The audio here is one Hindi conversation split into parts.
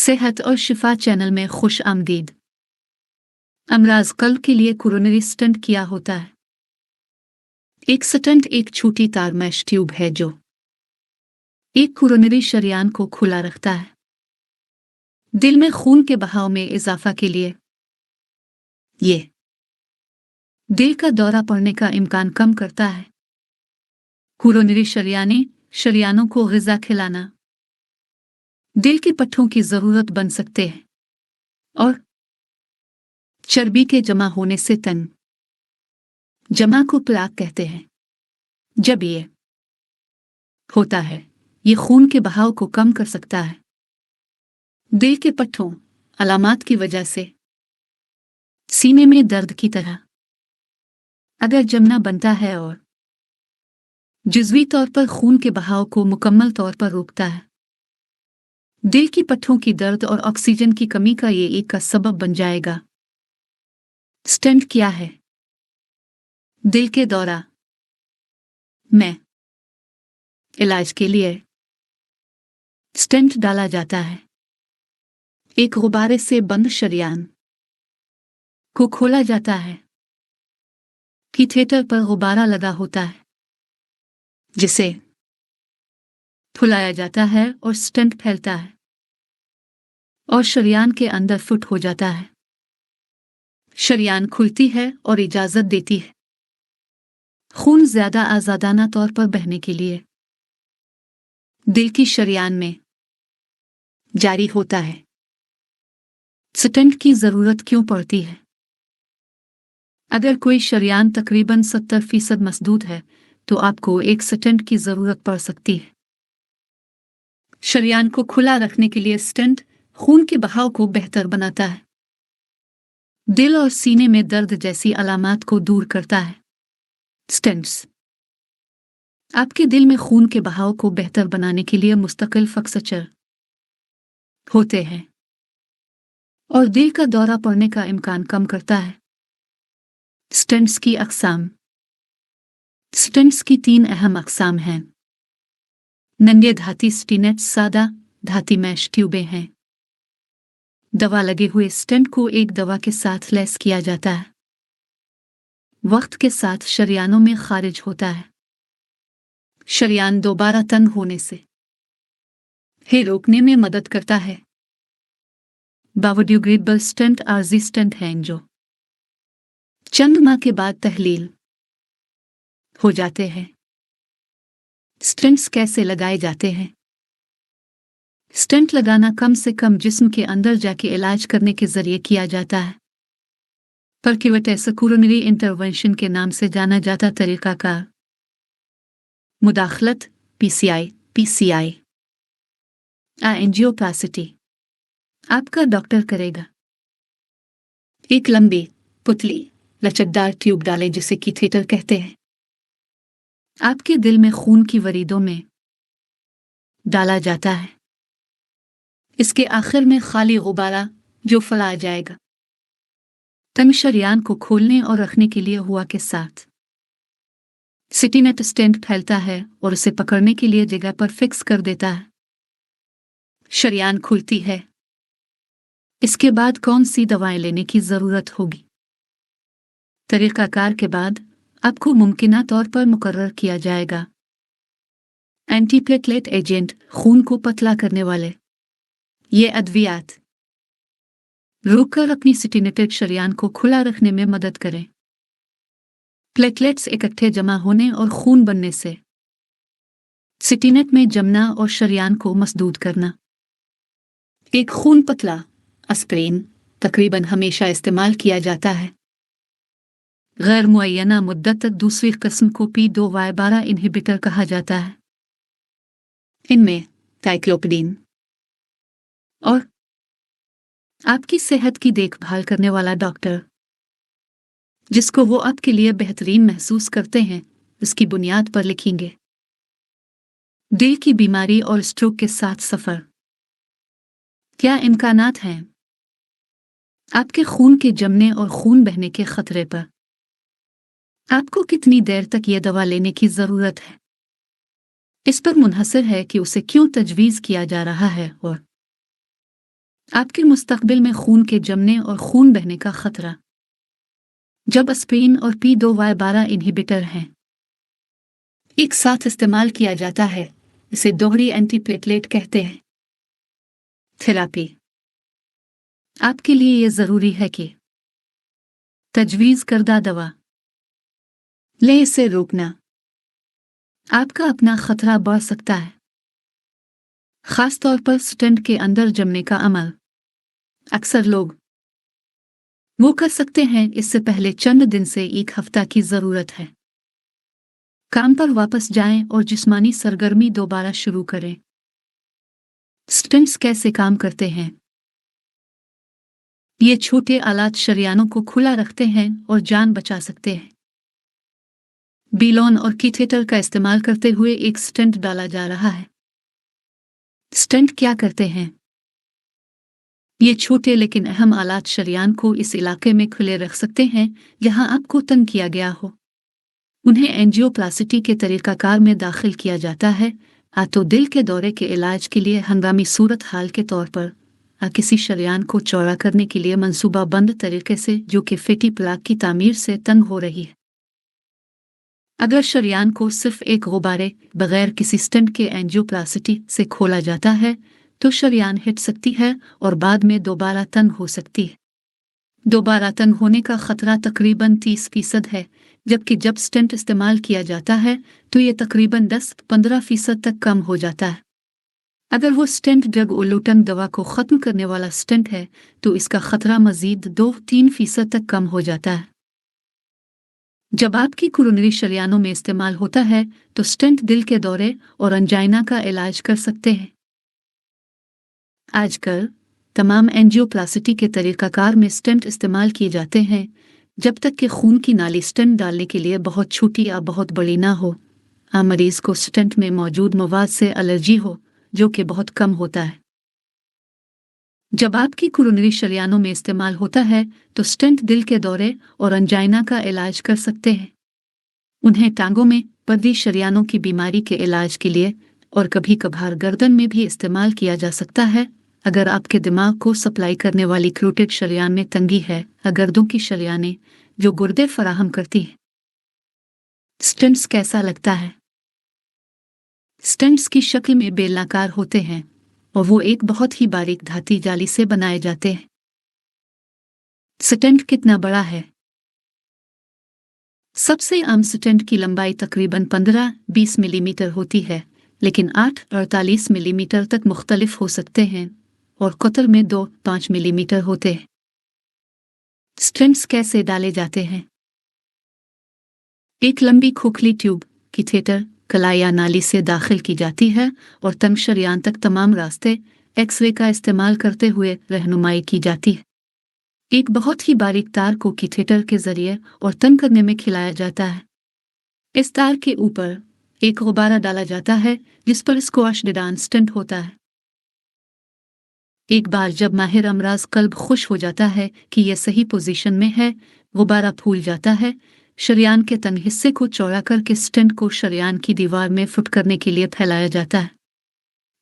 सेहत और शिफा चैनल में खुश आमदीद। अमराज कल्ब के लिए कोरोनरी स्टंट क्या होता है? एक स्टंट एक छोटी तार मैश ट्यूब है जो एक कोरोनरी शरियान को खुला रखता है। दिल में खून के बहाव में इजाफा के लिए ये दिल का दौरा पड़ने का इम्कान कम करता है। कोरोनरी शरियानों को ग़िज़ा खिलाना दिल के पट्टों की ज़रूरत बन सकते हैं और चर्बी के जमा होने से तन जमा को प्लाक कहते हैं। जब ये होता है ये खून के बहाव को कम कर सकता है। दिल के पट्टों अलामात की वजह से सीने में दर्द की तरह अगर जमना बनता है और जुज़वी तौर पर खून के बहाव को मुकम्मल तौर पर रोकता है। दिल की पट्टों की दर्द और ऑक्सीजन की कमी का ये एक का सबब बन जाएगा। स्टेंट क्या है? दिल के दौरा में इलाज के लिए स्टेंट डाला जाता है। एक गुब्बारे से बंद शरियान को खोला जाता है कि थिएटर पर गुब्बारा लगा होता है जिसे फुलाया जाता है और स्टेंट फैलता है और शरियान के अंदर फिट हो जाता है। शरियान खुलती है और इजाज़त देती है खून ज़्यादा आज़ादाना तौर पर बहने के लिए। दिल की शरियान में जारी होता है। स्टेंट की ज़रूरत क्यों पड़ती है? अगर कोई शरियान तकरीबन 70% मसदूद है तो आपको एक स्टेंट की ज़रूरत पड़ सकती है। शरियान को खुला रखने के लिए स्टेंट खून के बहाव को बेहतर बनाता है। दिल और सीने में दर्द जैसी अलामात को दूर करता है। स्टेंट्स आपके दिल में खून के बहाव को बेहतर बनाने के लिए मुस्तकिल फिक्सचर होते हैं और दिल का दौरा पड़ने का इम्कान कम करता है। स्टेंट्स की अक़साम। स्टेंट्स की 3 अहम अक़साम हैं। नंगे धाती स्टेंट्स सादा धाती मैश ट्यूबें हैं। दवा लगे हुए स्टेंट को एक दवा के साथ लैस किया जाता है। वक्त के साथ शरियानों में खारिज होता है। शरियान दोबारा तंग होने से हे रोकने में मदद करता है। बायोडिग्रेडेबल स्टेंट आर्जी स्टेंट हैं जो चंद माह के बाद तहलील हो जाते हैं। स्टेंट्स कैसे लगाए जाते हैं? स्टेंट लगाना कम से कम जिस्म के अंदर जाके इलाज करने के जरिए किया जाता है। परक्यूटेस कोरोनरी इंटरवेंशन के नाम से जाना जाता तरीक़ाकार मुदाखलत पीसीआई एंजियोप्लास्टी आपका डॉक्टर करेगा। एक लंबी पुतली लचकदार ट्यूब डालें जिसे की थिएटर कहते हैं। आपके दिल में खून की वरीदों में डाला जाता है। इसके आखिर में खाली गुब्बारा जो फैला जाएगा तंग शरियान को खोलने और रखने के लिए हुआ के साथ सिटीनेट स्टेंट फैलता है और उसे पकड़ने के लिए जगह पर फिक्स कर देता है। शरियान खुलती है। इसके बाद कौन सी दवाएं लेने की ज़रूरत होगी? तरीक़ाकार के बाद आपको मुमकिना तौर पर मुकर्रर किया जाएगा एंटीप्लेटलेट एजेंट खून को पतला करने वाले। ये अद्वियात रुककर अपनी सिटीनेटेड शरियान को खुला रखने में मदद करें। प्लेटलेट्स इकट्ठे जमा होने और खून बनने से सिटीनेट में जमना और शरियान को मसदूद करना। एक खून पतला एस्पिरिन तकरीबन हमेशा इस्तेमाल किया जाता है। गैर मुअय्यना मुद्दत तक दूसरी किस्म को P2Y12 इन्हिबिटर कहा जाता है। इनमें टाइक्लोपिडीन और आपकी सेहत की देखभाल करने वाला डॉक्टर जिसको वो आपके लिए बेहतरीन महसूस करते हैं उसकी बुनियाद पर लिखेंगे। दिल की बीमारी और स्ट्रोक के साथ सफ़र। क्या इम्कानात हैं आपके खून के जमने और खून बहने के खतरे पर? आपको कितनी देर तक ये दवा लेने की ज़रूरत है? इस पर मुनहसर है कि उसे क्यों तजवीज़ किया जा रहा है और आपके मुस्तकबिल में खून के जमने और खून बहने का खतरा। जब एस्पिरिन और P2Y12 इनहिबिटर हैं एक साथ इस्तेमाल किया जाता है, इसे दोहरी एंटीप्लेटलेट कहते हैं। थेरापी। आपके लिए यह जरूरी है कि तजवीज़ करदा दवा ले, इसे रोकना आपका अपना खतरा बढ़ सकता है, खास तौर पर स्टेंट के अंदर जमने का अमल अक्सर लोग वो कर सकते हैं इससे पहले चंद दिन से एक हफ्ता की जरूरत है। काम पर वापस जाएं और जिस्मानी सरगर्मी दोबारा शुरू करें। स्टेंट्स कैसे काम करते हैं? ये छोटे आलात शरियानों को खुला रखते हैं और जान बचा सकते हैं। बीलोन और कैथेटर का इस्तेमाल करते हुए एक स्टेंट डाला जा रहा है। स्टेंट क्या करते हैं? ये छोटे लेकिन अहम आलात शरियान को इस इलाके में खुले रख सकते हैं जहां आपको तंग किया गया हो। उन्हें एंजियोप्लास्टी के तरीकाकार में दाखिल किया जाता है, तो दिल के दौरे के इलाज के लिए हंगामी सूरत हाल के तौर पर किसी शरियान को चौड़ा करने के लिए मंसूबा बंद तरीके से, जो कि फैटी प्लाक की तामीर से तंग हो रही है। अगर शरियान को सिर्फ एक गुब्बारे बगैर किसी स्टेंट के एंजियोप्लास्टी से खोला जाता है तो शरियान हिट सकती है और बाद में दोबारा तंग हो सकती है। दोबारा तंग होने का खतरा तकरीबन 30% है, जबकि जब स्टेंट इस्तेमाल किया जाता है तो ये तकरीबन 10-15% तक कम हो जाता है। अगर वो स्टेंट ड्रग उल्लूटन दवा को ख़त्म करने वाला स्टेंट है तो इसका खतरा मज़ीद 2-3% तक कम हो जाता है। जब आपकी कोरोनरी शरियानों में इस्तेमाल होता है तो स्टेंट दिल के दौरे और अंजाइना का इलाज कर सकते हैं। आजकल तमाम एंजियोप्लास्टी के तरीकाकार में स्टेंट इस्तेमाल किए जाते हैं जब तक कि खून की नाली स्टेंट डालने के लिए बहुत छोटी या बहुत बड़ी ना हो। मरीज को स्टेंट में मौजूद मवाद से एलर्जी हो, जो कि बहुत कम होता है। जब आपकी कोरोनरी शरियानों में इस्तेमाल होता है तो स्टेंट दिल के दौरे और अंजाइना का इलाज कर सकते हैं। उन्हें टांगों में पर्दी शरियानों की बीमारी के इलाज के लिए और कभी कभार गर्दन में भी इस्तेमाल किया जा सकता है अगर आपके दिमाग को सप्लाई करने वाली क्रूटेड शरियान में तंगी है, गर्दों की शरियानें जो गुर्दे फराहम करती है। स्टेंट्स कैसा लगता है? स्टेंट्स की शक्ल में बेलनाकार होते हैं और वो एक बहुत ही बारीक धाती जाली से बनाए जाते हैं। स्टेंट कितना बड़ा है? सबसे आम स्टेंट की लंबाई तकरीबन 15-20 मिलीमीटर होती है, लेकिन 8-48 मिलीमीटर तक मुख्तलिफ हो सकते हैं और कतर में 2-5 मिलीमीटर होते हैं। स्टेंट्स कैसे डाले जाते हैं? एक लंबी खोखली ट्यूब कैथेटर कलाई या नाली से दाखिल की जाती है और तंग शरियान तक तमाम रास्ते एक्सरे का इस्तेमाल करते हुए रहनुमाई की जाती है। एक बहुत ही बारीक तार को कैथेटर के जरिए और तंग करने में खिलाया जाता है। इस तार के ऊपर एक गुब्बारा डाला जाता है जिस पर स्क्वाश डिडान स्टेंट होता है। एक बार जब माहिर अमराज कल्ब खुश हो जाता है कि यह सही पोजीशन में है, गुब्बारा फूल जाता है। शरियान के तंग हिस्से को चौड़ा करके स्टेंट को शरियान की दीवार में फिट करने के लिए फैलाया जाता है।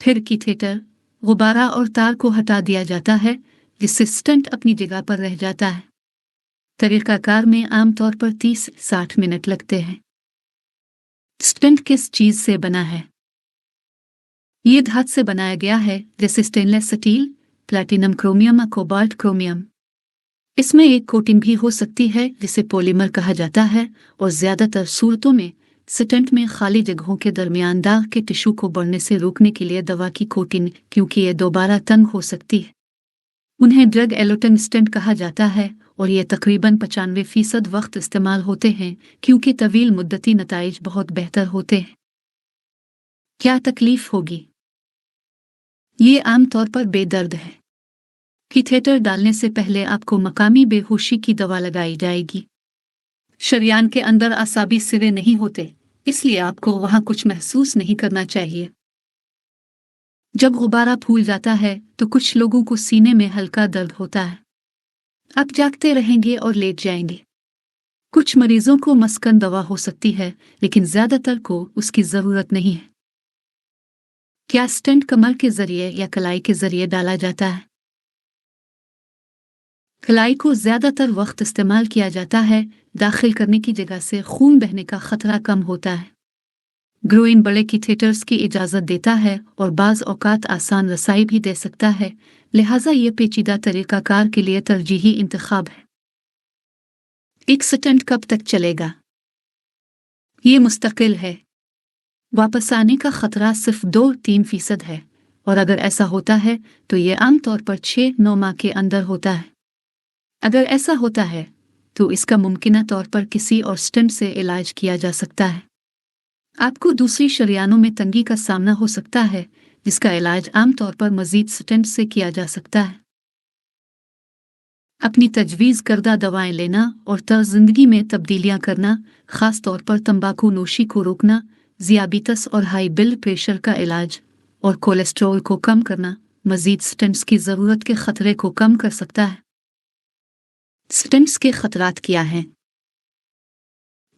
फिर कैथेटर, गुब्बारा और तार को हटा दिया जाता है जिससे स्टेंट अपनी जगह पर रह जाता है। तरीकाकार में आमतौर पर 30-60 मिनट लगते हैं। स्टेंट किस चीज से बना है? ये धातु से बनाया गया है, जैसे स्टेनलेस स्टील, प्लैटिनम क्रोमियम या कोबाल्ट क्रोमियम। इसमें एक कोटिंग भी हो सकती है जिसे पॉलीमर कहा जाता है और ज्यादातर सूरतों में स्टेंट में खाली जगहों के दरमियान दाग के टिश्यू को बढ़ने से रोकने के लिए दवा की कोटिंग, क्योंकि ये दोबारा तंग हो सकती है। उन्हें ड्रग एलोटन स्टेंट कहा जाता है और ये तकरीबन 95% वक्त इस्तेमाल होते हैं क्योंकि तवील मुद्दती नताइज बहुत बेहतर होते हैं। क्या तकलीफ होगी? ये आमतौर पर बेदर्द है। कैथेटर डालने से पहले आपको मकामी बेहोशी की दवा लगाई जाएगी। शरियान के अंदर आसाबी सिरे नहीं होते, इसलिए आपको वहां कुछ महसूस नहीं करना चाहिए। जब गुब्बारा फूल जाता है तो कुछ लोगों को सीने में हल्का दर्द होता है। आप जागते रहेंगे और लेट जाएंगे। कुछ मरीजों को मस्कन दवा हो सकती है, लेकिन ज्यादातर को उसकी जरूरत नहीं है। क्या स्टेंट कमर के जरिए या कलाई के जरिए डाला जाता है? कलाई को ज़्यादातर वक्त इस्तेमाल किया जाता है दाखिल करने की जगह से खून बहने का खतरा कम होता है। ग्रोइन बड़े कैथेटर्स की इजाज़त देता है और बाज़ औक़ात आसान रसाई भी दे सकता है, लिहाजा ये पेचीदा तरीक़ाकार के लिए तरजीही इंतखाब है। एक स्टेंट कब तक चलेगा? ये मुस्तकिल है। वापस आने का खतरा सिर्फ 2-3% है और अगर ऐसा होता है तो ये आमतौर पर 6-9 माह के अंदर होता है। अगर ऐसा होता है तो इसका मुमकिना तौर पर किसी और स्टेंट से इलाज किया जा सकता है। आपको दूसरी शरियानों में तंगी का सामना हो सकता है जिसका इलाज आमतौर पर मजीद स्टेंट से किया जा सकता है। अपनी तजवीज़ करदा दवाएं लेना और तर्ज ज़िंदगी में तब्दीलियां करना, ख़ास तौर पर तंबाकू नोशी को रोकना, ज़ियाबितस और हाई ब्लड प्रेशर का इलाज और कोलेस्ट्रॉल को कम करना मजीद स्टेंट्स की ज़रूरत के ख़तरे को कम कर सकता है। स्टेंट्स के ख़तरात क्या हैं?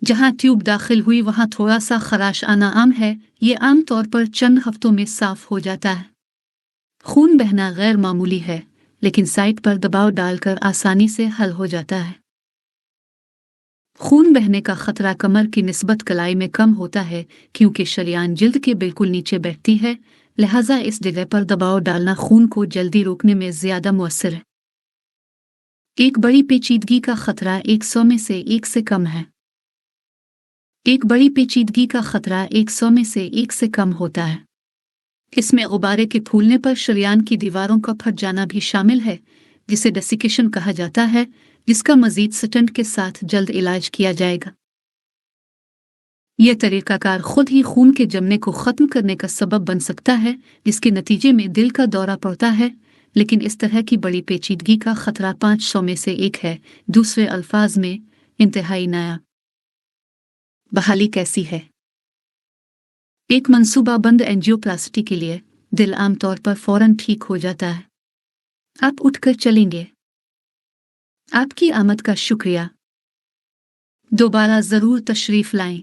जहां ट्यूब दाखिल हुई वहां थोड़ा सा खराश आना आम है। ये आम तौर पर चंद हफ्तों में साफ हो जाता है। खून बहना गैर मामूली है, लेकिन साइट पर दबाव डालकर आसानी से हल हो जाता है। खून बहने का खतरा कमर की निस्बत कलाई में कम होता है क्योंकि शरियान जिल्द के बिल्कुल नीचे बैठती है, लिहाजा इस जगह पर दबाव डालना खून को जल्दी रोकने में ज्यादा मुअस्सर है। एक बड़ी पेचीदगी का खतरा 100 में से 1 से कम है। एक बड़ी पेचीदगी का खतरा 100 में से 1 से कम होता है। इसमें गुब्बारे के फूलने पर शरियान की दीवारों का फट जाना भी शामिल है, जिसे डेसिकेशन कहा जाता है, जिसका मजीद स्टेंट के साथ जल्द इलाज किया जाएगा। यह तरीकाकार खुद ही खून के जमने को ख़त्म करने का सबब बन सकता है, जिसके नतीजे में दिल का दौरा पड़ता है, लेकिन इस तरह की बड़ी पेचीदगी का खतरा 500 में से 1 है। दूसरे अल्फाज में इंतहाई नायाब। बहाली कैसी है? एक मंसूबाबंद एंजियोप्लास्टी के लिए दिल आमतौर पर फौरन ठीक हो जाता है। आप उठकर चलेंगे। आपकी आमद का शुक्रिया। दोबारा ज़रूर तशरीफ़ लाएं।